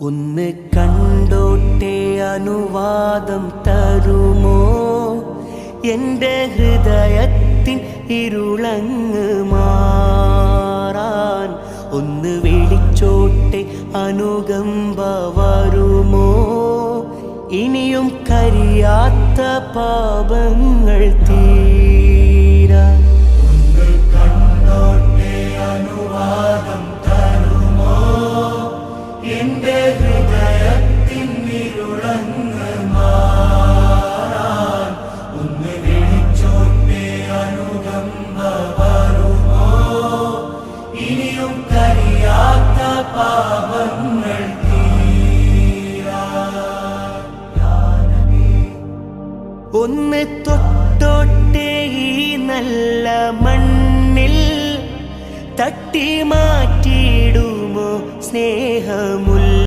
ഒന്ന് കണ്ടോട്ടെ അനുവാദം തരുമോ? എൻ്റെ ഹൃദയത്തിൻ ഇരുളങ്ങ് മാറാൻ ഒന്ന് വിളിച്ചോട്ടെ അനുകമ്പ വരുമോ? ഇനിയും കരിയാത്ത പാപങ്ങൾ തീരാൻ ഒന്ന് കണ്ടോട്ടെ അനുവാദം തരുമോ? എൻ്റെ ഹൃദയത്തിൻ ഇരുളങ്ങ് മാറാൻ ഒന്ന് വിളിച്ചോട്ടെ അനുകമ്പ വരുമോ? ഇനിയും കരിയാത്ത പാപങ്ങൾ ഒന്ന് തൊട്ടോട്ടെ ഈ നല്ല മണ്ണിൽ തട്ടി മാറ്റിയിടുമോ സ്നേഹമുള്ള